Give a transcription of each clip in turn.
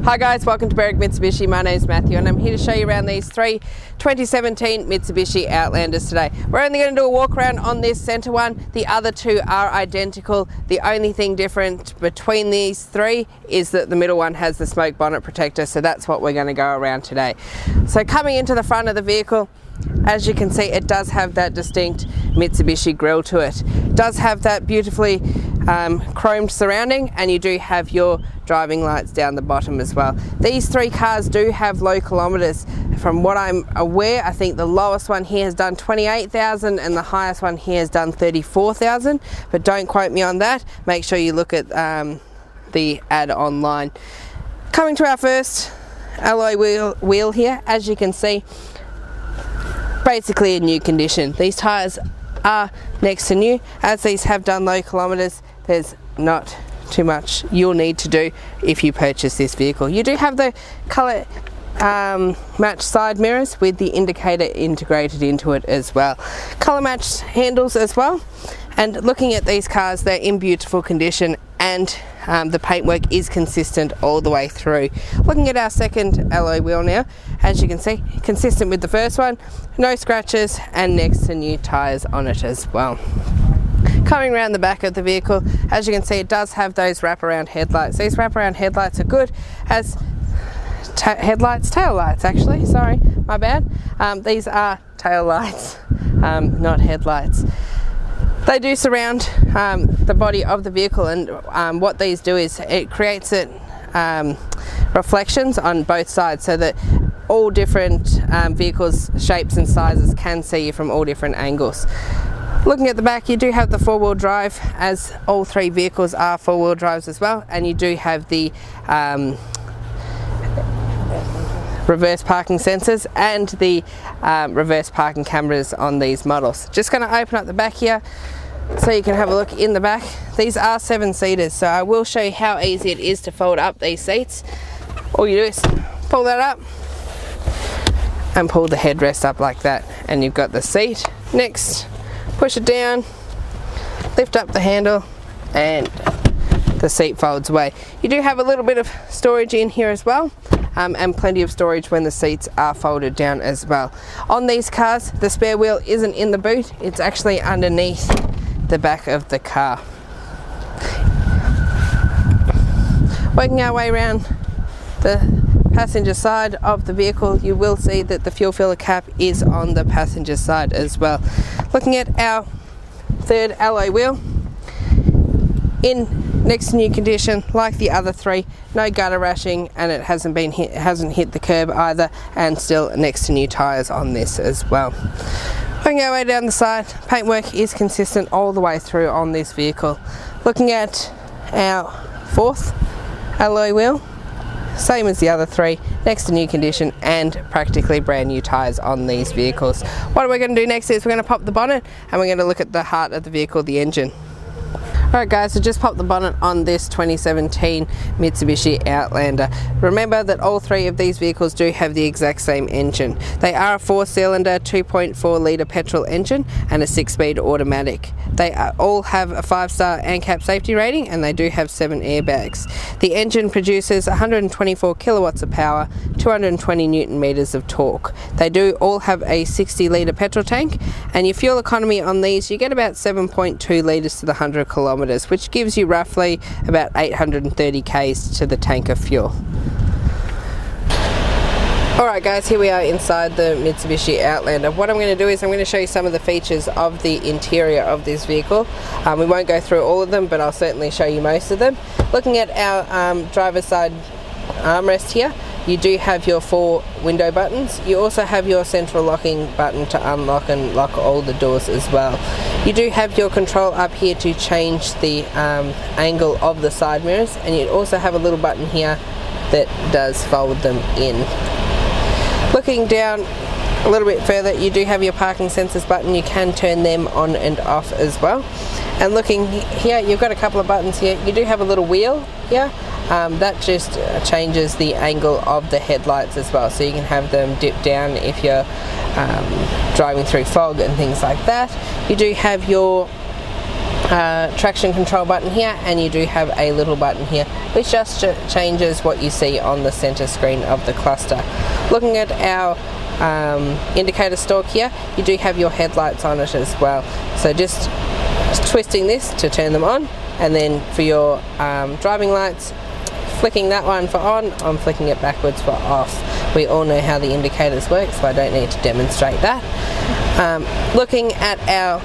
Hi guys, welcome to Berwick Mitsubishi. My name is Matthew and I'm here to show you around these three 2017 Mitsubishi Outlanders today. We're only going to do a walk around on this centre one. The other two are identical. The only thing different between these three is that the middle one has the smoke bonnet protector, so that's what we're going to go around today. So coming into the front of the vehicle, as you can see, it does have that distinct Mitsubishi grille to it. It does have that beautifully chromed surrounding, and you do have your driving lights down the bottom as well. These three cars do have low kilometres. From what I'm aware, I think the lowest one here has done 28,000 and the highest one here has done 34,000, but don't quote me on that. Make sure you look at the ad online. Coming to our first alloy wheel here, as you can see, basically in new condition. These tyres are next to new. As these have done low kilometres, there's not too much you'll need to do if you purchase this vehicle. You do have the colour matched side mirrors with the indicator integrated into it as well. Colour matched handles as well. And looking at these cars, they're in beautiful condition, and the paintwork is consistent all the way through. Looking at our second alloy wheel now, as you can see, consistent with the first one, no scratches and next to new tyres on it as well. Coming around the back of the vehicle, as you can see, it does have those wraparound headlights. These wraparound headlights are good as tail lights actually, sorry, my bad. These are tail lights, not headlights. They do surround the body of the vehicle, and what these do is it creates reflections on both sides, so that all different vehicles, shapes and sizes can see you from all different angles. Looking at the back, you do have the four-wheel drive, as all three vehicles are four-wheel drives as well, and you do have the reverse parking sensors and the reverse parking cameras on these models. Just going to open up the back here so you can have a look in the back. These are 7-seaters, so I will show you how easy it is to fold up these seats. All you do is pull that up and pull the headrest up like that, and you've got the seat. Next, push it down, lift up the handle, and the seat folds away. You do have a little bit of storage in here as well, and plenty of storage when the seats are folded down as well. On these cars, the spare wheel isn't in the boot, it's actually underneath the back of the car. Working our way around the passenger side of the vehicle, you will see that the fuel filler cap is on the passenger side as well. Looking at our third alloy wheel, in next to new condition like the other three, no gutter rashing, and it hasn't hit the curb either, and still next to new tyres on this as well. Working our way down the side, paintwork is consistent all the way through on this vehicle. Looking at our fourth alloy wheel, same as the other three, next to new condition and practically brand new tyres on these vehicles. What we're going to do next is we're going to pop the bonnet and we're going to look at the heart of the vehicle, the engine. Alright guys, so just pop the bonnet on this 2017 Mitsubishi Outlander. Remember that all three of these vehicles do have the exact same engine. They are a 4-cylinder 2.4 litre petrol engine and a 6-speed automatic. They all have a 5-star ANCAP safety rating, and they do have 7 airbags. The engine produces 124 kilowatts of power, 220 newton meters of torque. They do all have a 60 litre petrol tank, and your fuel economy on these, you get about 7.2 litres to the 100 kilometres, which gives you roughly about 830 k's to the tank of fuel. Alright guys, here we are inside the Mitsubishi Outlander. What I'm going to do is I'm going to show you some of the features of the interior of this vehicle. We won't go through all of them, but I'll certainly show you most of them. Looking at our driver's side armrest here, you do have your 4 window buttons. You also have your central locking button to unlock and lock all the doors as well. You do have your control up here to change the angle of the side mirrors, and you also have a little button here that does fold them in. Looking down a little bit further, you do have your parking sensors button. You can turn them on and off as well. And looking here, you've got a couple of buttons here. You do have a little wheel here. That just changes the angle of the headlights as well, so you can have them dip down if you're driving through fog and things like that. You do have your traction control button here, and you do have a little button here which just changes what you see on the center screen of the cluster. Looking at our indicator stalk here, you do have your headlights on it as well, so just twisting this to turn them on, and then for your driving lights, flicking that one for on, I'm flicking it backwards for off. We all know how the indicators work, so I don't need to demonstrate that. Looking at our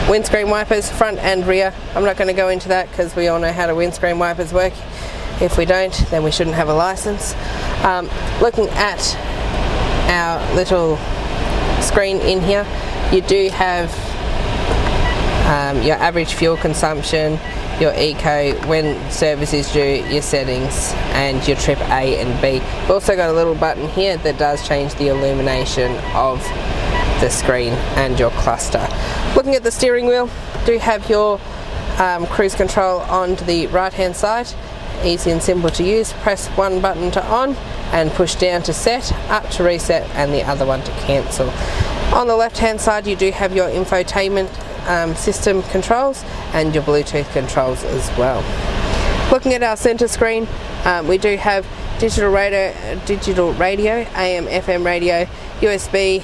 windscreen wipers, front and rear, I'm not going to go into that because we all know how the windscreen wipers work. If we don't, then we shouldn't have a license. Looking at our little screen in here, you do have your average fuel consumption, your eco, when service is due, your settings, and your trip A and B. We've also got a little button here that does change the illumination of the screen and your cluster. Looking at the steering wheel, do have your cruise control on the right hand side. Easy and simple to use. Press one button to on and push down to set, up to reset, and the other one to cancel. On the left hand side you do have your infotainment system controls and your Bluetooth controls as well. Looking at our center screen, we do have digital radio, AM, FM radio, USB.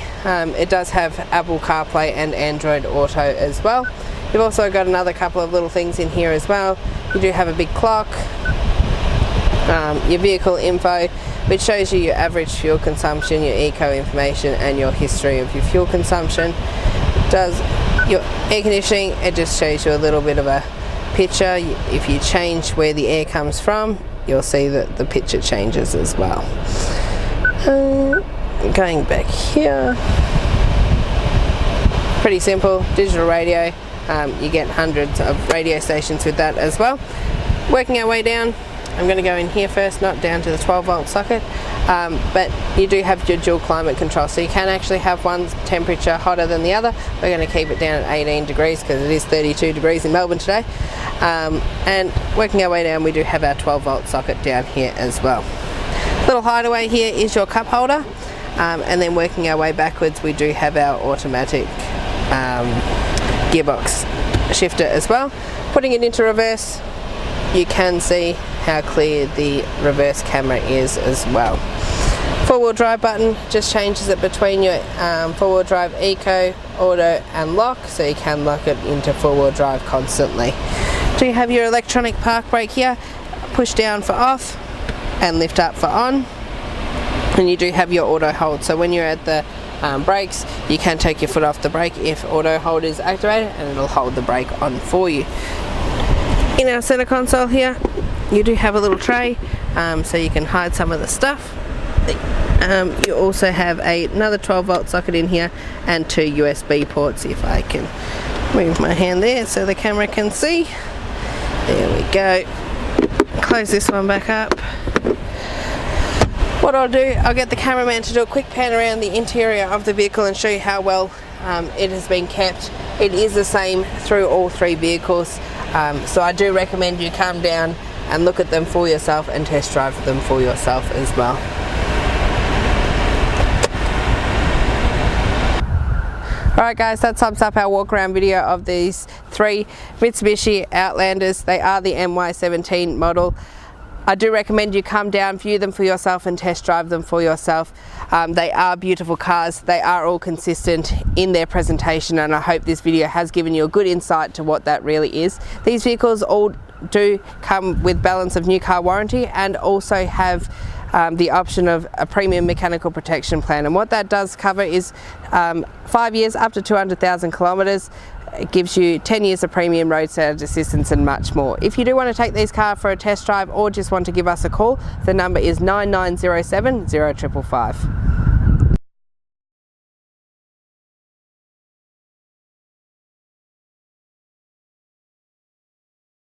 It does have Apple CarPlay and Android Auto as well. You've also got another couple of little things in here as well. You do have a big clock, your vehicle info, which shows you your average fuel consumption, your eco information, and your history of your fuel consumption. It does your air conditioning, it just shows you a little bit of a picture. If you change where the air comes from, you'll see that the picture changes as well. Going back here, pretty simple, digital radio. You get hundreds of radio stations with that as well. Working our way down, I'm going to go in here first, not down to the 12-volt socket, but you do have your dual climate control, so you can actually have one temperature hotter than the other. We're going to keep it down at 18 degrees because it is 32 degrees in Melbourne today. And working our way down, we do have our 12-volt socket down here as well. Little hideaway here is your cup holder, and then working our way backwards, we do have our automatic gearbox shifter as well. Putting it into reverse, you can see how clear the reverse camera is as well. Four-wheel drive button just changes it between your four-wheel drive eco, auto and lock, so you can lock it into four-wheel drive constantly. Do you have your electronic park brake here, push down for off and lift up for on, and you do have your auto hold, so when you're at the brakes, you can take your foot off the brake if auto hold is activated, and it'll hold the brake on for you. In our center console here, you do have a little tray, so you can hide some of the stuff. You also have another 12-volt socket in here and two USB ports, if I can move my hand there so the camera can see. There we go. Close this one back up. What I'll do, I'll get the cameraman to do a quick pan around the interior of the vehicle and show you how well it has been kept. It is the same through all three vehicles, so I do recommend you come down and look at them for yourself and test drive them for yourself as well. Alright guys, that sums up our walk around video of these three Mitsubishi Outlanders. They are the MY17 model. I do recommend you come down, view them for yourself and test drive them for yourself. They are beautiful cars. They are all consistent in their presentation, and I hope this video has given you a good insight to what that really is. These vehicles all do come with balance of new car warranty and also have the option of a premium mechanical protection plan, and what that does cover is 5 years up to 200,000 kilometres. It gives you 10 years of premium roadside assistance and much more. If you do want to take these cars for a test drive or just want to give us a call, the number is 9907 0555.